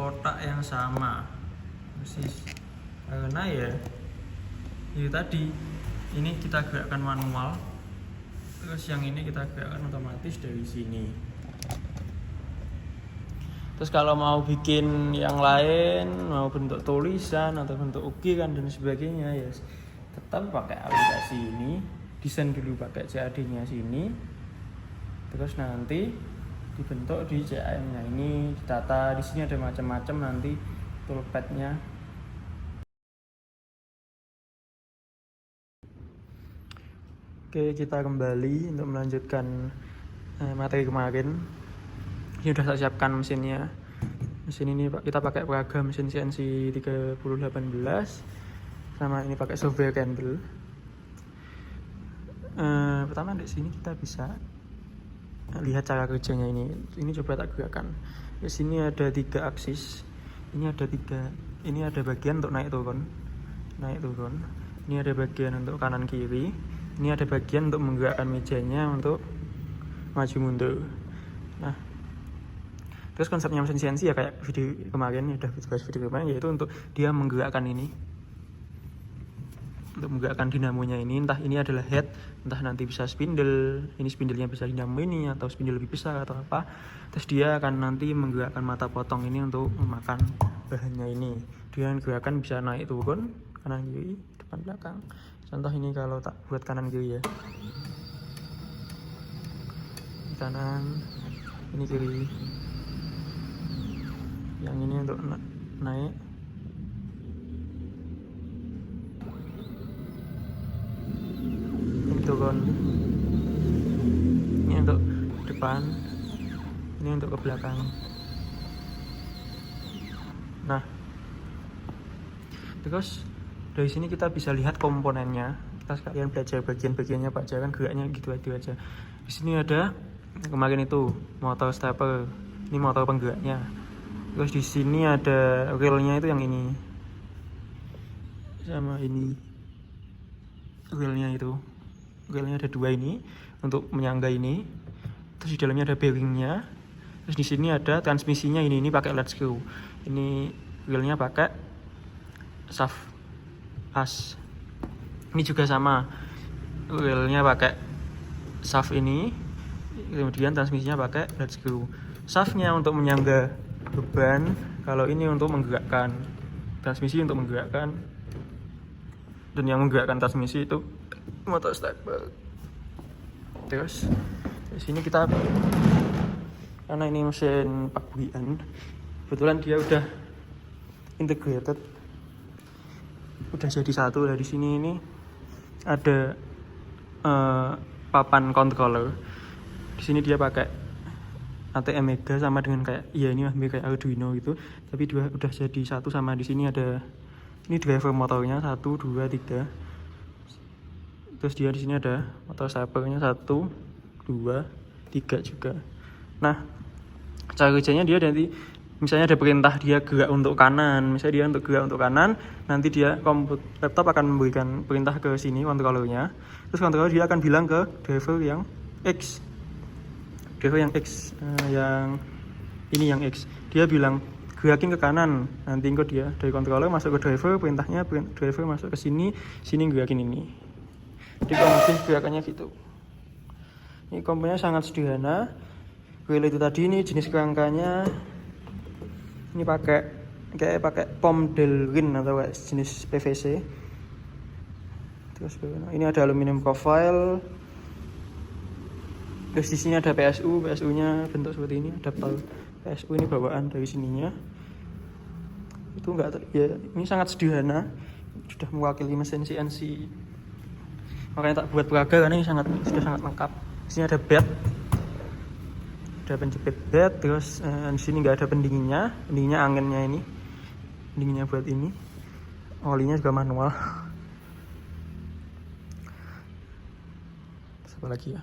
kotak yang sama persis, karena ya itu tadi ini kita gerakkan manual, terus yang ini kita gerakkan otomatis dari sini. Terus kalau mau bikin yang lain, mau bentuk tulisan atau bentuk ukiran dan sebagainya, ya tetap pakai aplikasi ini. Desain dulu pakai CAD-nya sini, terus nanti dibentuk di CAM-nya ini, ditata. Di sini ada macam-macam nanti toolpad-nya. Oke, kita kembali untuk melanjutkan materi kemarin. Ini sudah saya siapkan mesinnya. Mesin ini kita pakai peragam mesin CNC 3018, sama ini pakai software Candle. Pertama di sini kita bisa lihat cara kerjanya ini. Ini coba tak gerakkan. Di sini ada 3 aksis. Ini ada bagian untuk naik turun. Ini ada bagian untuk kanan kiri. Ini ada bagian untuk menggerakkan mejanya untuk maju mundur. Nah, terus konsepnya mesin CNC ya kayak video kemarin, yaitu untuk dia menggerakkan ini, untuk menggerakkan dinamonya ini. Entah ini adalah head, entah nanti bisa spindle, ini spindlenya bisa dinamo ini, atau spindle lebih besar atau apa. Terus dia akan nanti menggerakkan mata potong ini untuk memakan bahannya ini. Dia gerakan bisa naik turun, kanan kiri, depan belakang. Contoh ini kalau tak buat kanan kiri ya, ini kanan, ini kiri. Yang ini untuk naik, ini turun, ini untuk depan, ini untuk ke belakang. Nah, terus dari sini kita bisa lihat komponennya. Kita sekalian belajar bagian-bagiannya Pak Jaran, geraknya gitu aja. Di sini ada kemarin itu motor stepper, ini motor penggeraknya. Terus di sini ada relnya itu yang ini, sama ini relnya itu. Relnya ada 2 ini untuk menyangga ini. Terus di dalamnya ada bearingnya. Terus di sini ada transmisinya ini pakai LED screw. Ini relnya pakai shaft as. Ini juga sama, relnya pakai shaft ini. Kemudian transmisinya pakai LED screw. Shaftnya untuk menyangga beban, kalau ini untuk menggerakkan transmisi, untuk menggerakkan, dan yang menggerakkan transmisi itu motor stepper. Terus di sini kita, karena ini mesin Pak Buian, kebetulan dia udah integrated, udah jadi satu. Dari sini ini ada papan controller. Di sini dia pakai ATM Mega, sama dengan kayak ini hampir kayak Arduino gitu, tapi udah jadi satu. Sama di sini ada ini driver motornya 1, 2, 3. Terus dia di sini ada motor steppernya 1, 2, 3 juga. Nah, cara kerjanya dia nanti misalnya ada perintah dia gerak untuk kanan, misalnya dia untuk gerak untuk kanan, nanti dia laptop akan memberikan perintah ke sini kontrolernya. Terus kontroler dia akan bilang ke driver yang X, yang ini yang X, dia bilang gerakin ke kanan. Nanti kok dia dari controller masuk ke driver, perintahnya driver masuk ke sini gerakin ini. Jadi kurang gerakannya gitu. Ini komponennya sangat sederhana. Relay itu tadi, ini jenis kerangkanya ini pakai pom Delrin atau jenis PVC. Terus ini ada aluminium profile. Terus di sini ada PSU-nya bentuk seperti ini, adaptor PSU ini bawaan dari sininya. Itu ini sangat sederhana, sudah mewakili mesin CNC. Makanya tak buat peraga karena ini sudah sangat lengkap. Di sini ada bed, ada penjepit bed. Terus di sini nggak ada pendinginnya anginnya ini, pendinginnya buat ini. Olinya juga manual. Terus apa lagi ya?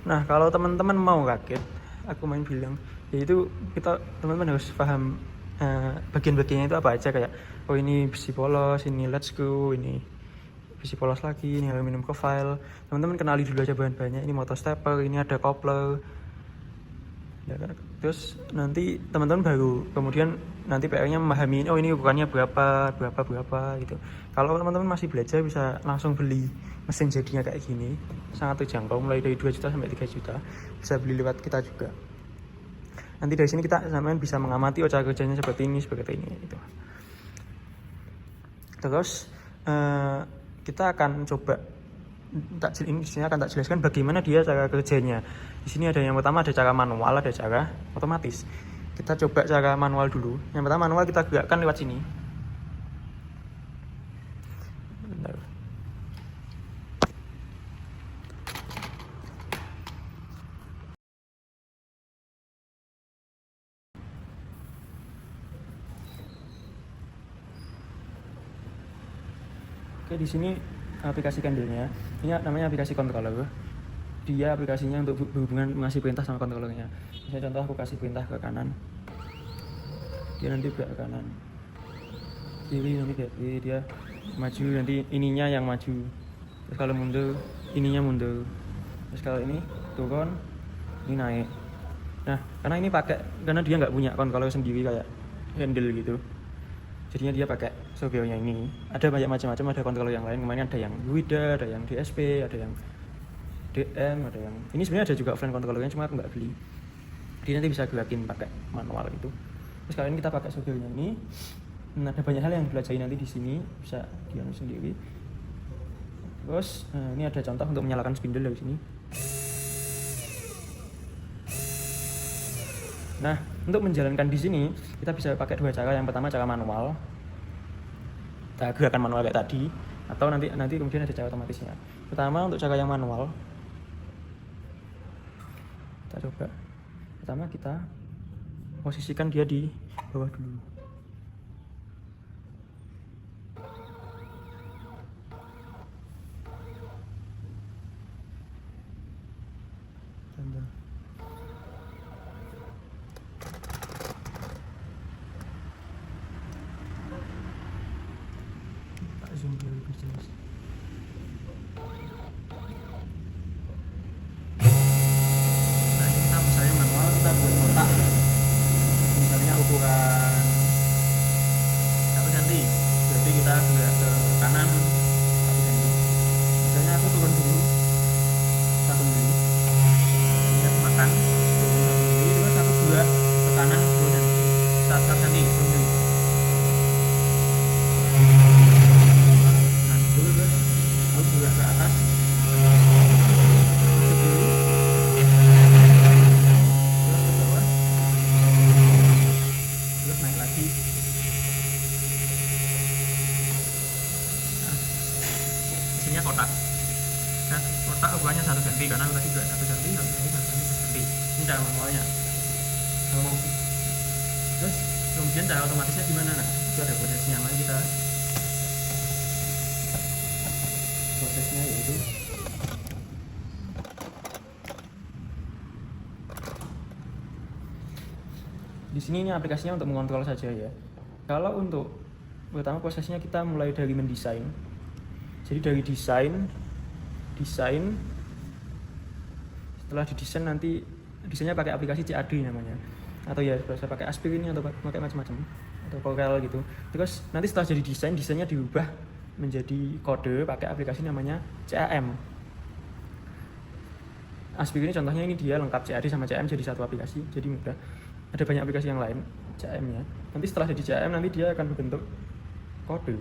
Nah, kalau teman-teman mau rakit, aku main bilang, yaitu teman-teman harus paham bagian-bagiannya itu apa aja, kayak ini besi polos, ini LED screw, ini besi polos lagi, ini aluminium profile. Teman-teman kenali dulu aja bahan-bahannya. Ini motor stepper, ini ada coupler ya kan. Terus nanti teman-teman baru kemudian nanti PR-nya memahami oh ini ukurannya berapa gitu. Kalau teman-teman masih belajar bisa langsung beli mesin jadinya kayak gini, sangat terjangkau mulai dari 2 juta sampai 3 juta, bisa beli lewat kita juga. Nanti dari sini kita sampean bisa mengamati cara kerjanya seperti ini gitu. Terus kita akan coba ini akan tak jelaskan bagaimana dia cara kerjanya. Di sini ada yang pertama ada cara manual, ada cara otomatis. Kita coba cara manual dulu. Yang pertama manual kita gerakkan lewat sini. Bentar. Oke, di sini aplikasi candle-nya. Ini namanya aplikasi controller. Dia aplikasinya untuk berhubungan mengasih perintah sama controllernya. Misalnya contoh aku kasih perintah ke kanan, dia nanti ke kanan, kiri nanti ke kiri, dia maju nanti ininya yang maju. Terus kalau mundur ininya mundur. Terus kalau ini turun ini naik. Nah karena dia nggak punya controller sendiri kayak handle gitu, jadinya dia pakai software-nya ini. Ada banyak macam-macam, ada controller yang lain. Kemarin ada yang WIDA, ada yang DSP, ada yang DM, ada yang ini sebenarnya ada juga offline controllernya, cuma aku nggak beli. Dia nanti bisa gerakin pakai manual itu. Terus kali ini kita pakai software-nya ini. Ada banyak hal yang belajar nanti di sini, bisa dianu sendiri. Terus ini ada contoh untuk menyalakan spindle dari sini. Nah, untuk menjalankan di sini kita bisa pakai 2 cara. Yang pertama cara manual, kita gerakan manual kayak tadi, atau nanti kemudian ada cara otomatisnya. Pertama untuk cara yang manual, kita coba. Pertama kita posisikan dia di bawah dulu. Tak zoom biar lebih jelas. Buat kotak misalnya ukuran 1 cm, berarti kita gerak ke kanan 1 cm. Misalnya aku turun dulu 1 mili, ini aku makan turun 1 mili, terus aku gerak ke kanan 10 cm, 1 cm 10 mili. Nah dulu terus aku gerak ke atas 10 mili. Kotak. Nah, kotak ukurannya 1 cm, karena tadi juga 1 cm, 1 cm. Ini cara manualnya. Terus kemudian cara otomatisnya gimana? Nah, itu ada prosesnya. Mari kita prosesnya yaitu di sini ini aplikasinya untuk mengontrol saja ya. Kalau untuk pertama prosesnya kita mulai dari mendesain. Jadi dari desain setelah didesain nanti desainnya pakai aplikasi CAD namanya, atau ya bisa pakai Aspirin atau pakai macam-macam atau Corel gitu. Terus nanti setelah jadi desainnya diubah menjadi kode pakai aplikasi namanya CAM. Aspirin ini contohnya, ini dia lengkap CAD sama CAM jadi satu aplikasi, jadi mudah. Ada banyak aplikasi yang lain CAM-nya. Nanti setelah jadi CAM nanti dia akan berbentuk kode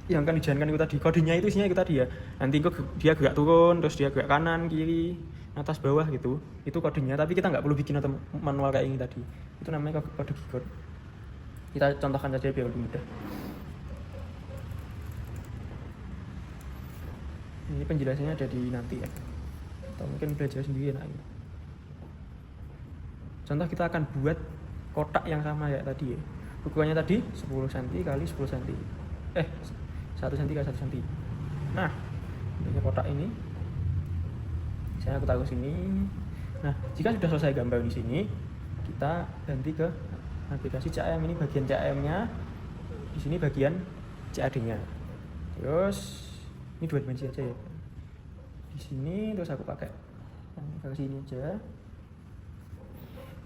yang akan dijalankan itu tadi. Kodenya itu isinya itu tadi ya. Nanti dia gerak turun, terus dia gerak kanan, kiri, atas, bawah gitu. Itu kodenya, tapi kita nggak perlu bikin manual kayak ini tadi. Itu namanya kode keyboard. Kita contohkan saja biar lebih mudah. Ini penjelasannya ada di nanti ya. Atau mungkin belajar sendiri enak. Contoh kita akan buat kotak yang sama kayak tadi ya. Ukurannya tadi 10 cm kali 10 cm. 1 cm kali 1 cm. Nah, ini kotak ini saya taruh sini. Nah, jika sudah selesai gambar di sini, kita ganti ke aplikasi CAM. Ini bagian CAM-nya, di sini bagian CAD-nya. Terus Ini 2 dimensi aja ya. Di sini terus aku pakai versi ini aja.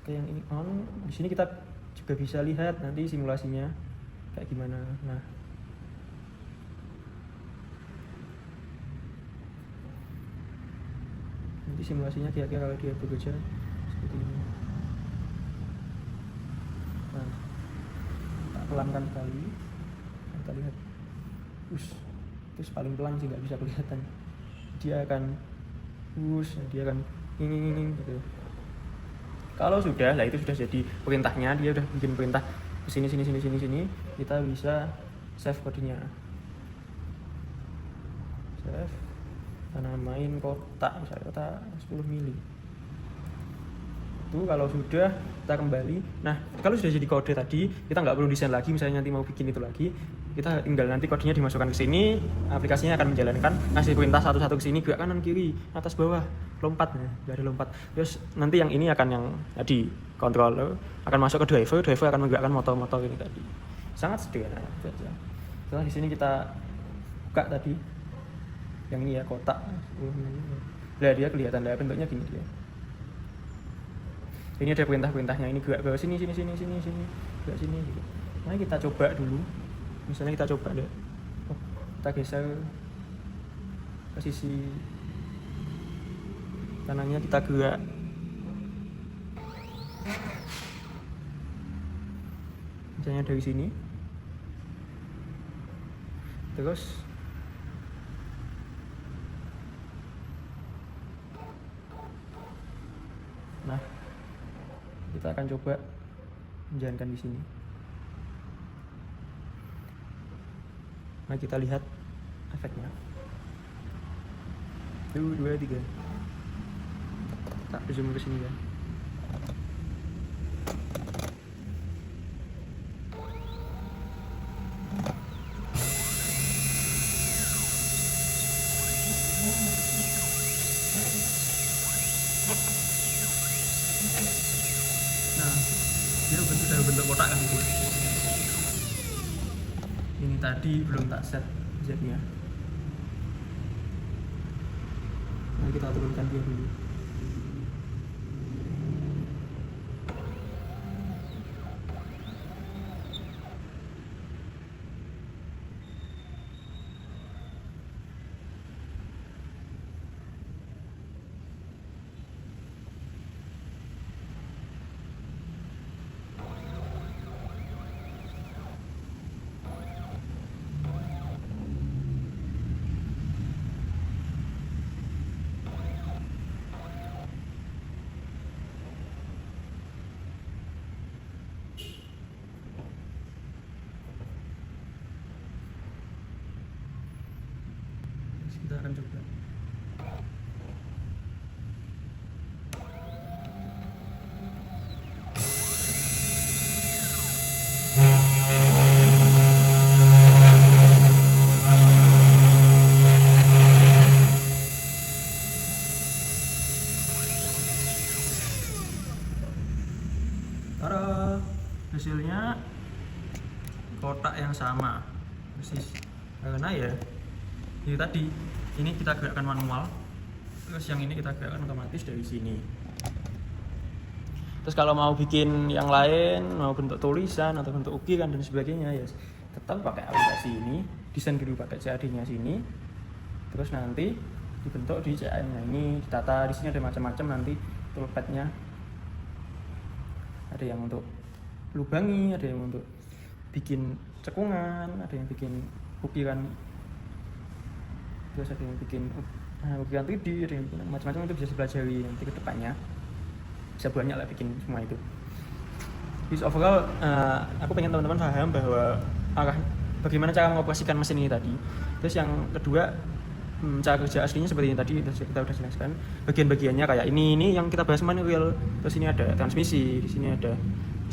Oke, yang ini on. Di sini kita juga bisa lihat nanti simulasinya kayak gimana. Nah, nanti simulasinya kira-kira kalau dia bekerja seperti ini. Nah, tak pelankan sekali, kita lihat. Terus paling pelan sih nggak bisa kelihatan. Dia akan dia akan ini gitu. Kalau sudah, lah itu sudah jadi perintahnya, dia udah bikin perintah sini, kita bisa save kodenya. Save, kita namain kotak, misalnya kotak 10 mili. Itu kalau sudah, kita kembali. Nah, kalau sudah jadi kode tadi, kita nggak perlu desain lagi, misalnya nanti mau bikin itu lagi, kita tinggal nanti kodenya dimasukkan ke sini, aplikasinya akan menjalankan, ngasih perintah satu-satu ke sini, gerak kanan kiri, atas bawah, lompat, dari lompat. Terus nanti yang ini akan yang tadi controller akan masuk ke driver akan menggerakkan motor-motor ini tadi. Sangat sederhana saja. Setelah di sini kita buka tadi, yang ini ya kotak. Nah, dia kelihatan lah bentuknya gini dia. Ini ada perintah-perintahnya, ini gerak ke sini, gerak sini gitu. Nah, kita coba dulu. Misalnya kita coba deh, kita geser ke sisi kanannya, kita gerak. Misalnya dari sini, terus nah kita akan coba menjalankan di sini. Nah, kita lihat efeknya. 1, 2, 3. Tak zoom ke sini ya. Nah, dia bentuk kotak kan itu. Ini tadi belum tak set Z-nya. Nah, kita turunkan dia dulu. Kita akan coba. Tara, hasilnya kotak yang sama persis, karena ya ini tadi ini kita gerakkan manual, terus yang ini kita gerakkan otomatis dari sini. Terus kalau mau bikin yang lain, mau bentuk tulisan atau bentuk ukiran dan sebagainya, ya tetap pakai aplikasi ini, desain dulu pakai CAD-nya sini, terus nanti dibentuk di CAD-nya ini, ditata. Di sini ada macam-macam nanti toolpad-nya. Ada yang untuk lubangi, ada yang untuk bikin cekungan, ada yang bikin ukiran, terus ada yang bikin ukiran 3D, ada yang bikin macam-macam. Itu bisa dipelajari nanti ke depannya, bisa banyak lah bikin semua itu. Jadi overall aku pengen teman-teman paham bahwa bagaimana cara mengoperasikan mesin ini tadi. Terus yang kedua, cara kerja aslinya seperti ini tadi kita udah jelaskan. Bagian-bagiannya kayak ini yang kita bahas manual. Terus ini ada transmisi, di sini ada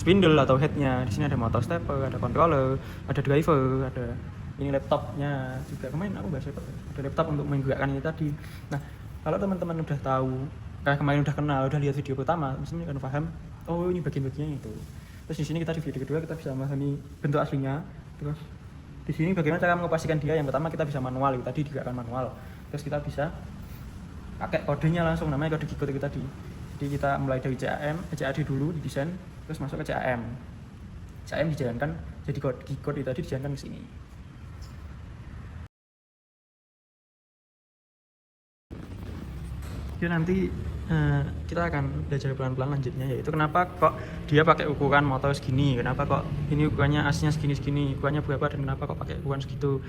spindle atau headnya, di sini ada motor stepper, ada controller, ada driver, ada ini laptopnya juga. Kemarin aku bahas ada laptop untuk menggerakkan ini tadi. Nah, kalau teman-teman udah tahu, kayak kemarin udah kenal, udah lihat video pertama, mesti akan paham. Oh, ini bagian-bagiannya itu. Terus di sini kita di video kedua kita bisa memahami bentuk aslinya, terus Di sini bagaimana cara mengoperasikan dia? Yang pertama kita bisa manual, itu tadi juga akan manual. Terus kita bisa pakai kodenya langsung, namanya kode G-code itu tadi. Jadi kita mulai dari CAD dulu di desain, terus masuk ke CAM dijalankan jadi kode G-code itu tadi dijalankan ke sini. Jadi nanti kita akan belajar pelan-pelan lanjutnya, yaitu kenapa kok dia pakai ukuran motor segini, kenapa kok ini ukurannya aslinya segini, ukurannya berapa, dan kenapa kok pakai ukuran segitu.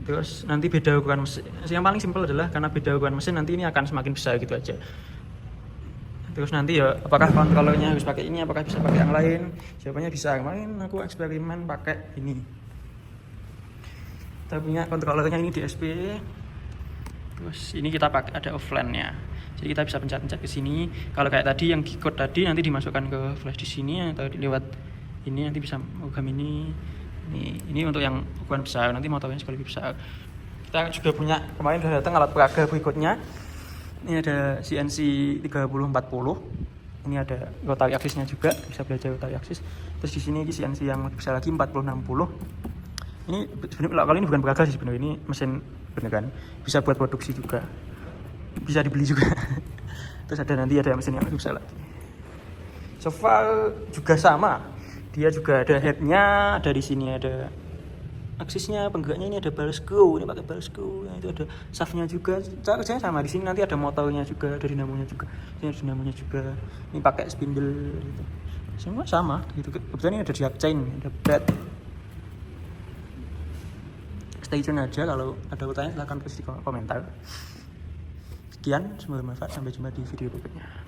Terus nanti beda ukuran mesin, yang paling simpel adalah karena beda ukuran mesin nanti ini akan semakin besar gitu aja. Terus nanti ya apakah kontrolernya harus pakai ini, apakah bisa pakai yang lain, jawabannya bisa. Kemarin aku eksperimen pakai ini, kita punya kontrolernya ini DSP. Terus ini kita pakai ada offline-nya, jadi kita bisa pencet-pencet ke sini. Kalau kayak tadi yang G-code tadi nanti dimasukkan ke flash di sini atau lewat ini, nanti bisa program ini. Ini untuk yang ukuran besar, nanti motornya sekali lebih besar. Kita juga punya, kemarin sudah datang alat peraga berikutnya. Ini ada CNC 3040. Ini ada rotary axis-nya juga, bisa belajar rotary axis. Terus di sini CNC yang lebih besar lagi 4060. Ini sebenarnya kali ini bukan peraga sih sebenarnya, ini mesin beneran, bisa buat produksi juga, bisa dibeli juga. Terus ada nanti ada mesin yang lebih besar lagi. So far juga sama, dia juga ada headnya, ada di sini ada aksisnya, penggeraknya ini ada ball screw, ini pakai ball screw, itu ada shaftnya juga. Cara kerjanya sama, di sini nanti ada motornya juga, ada dinamonya juga, ini ada dinamonya juga, ini pakai spindle gitu. Semua sama gitu. Kebetulan ini ada jack chain, ada pad. Stay tune aja, kalau ada pertanyaan silahkan tulis di komentar. Sekian, semoga bermanfaat, sampai jumpa di video berikutnya.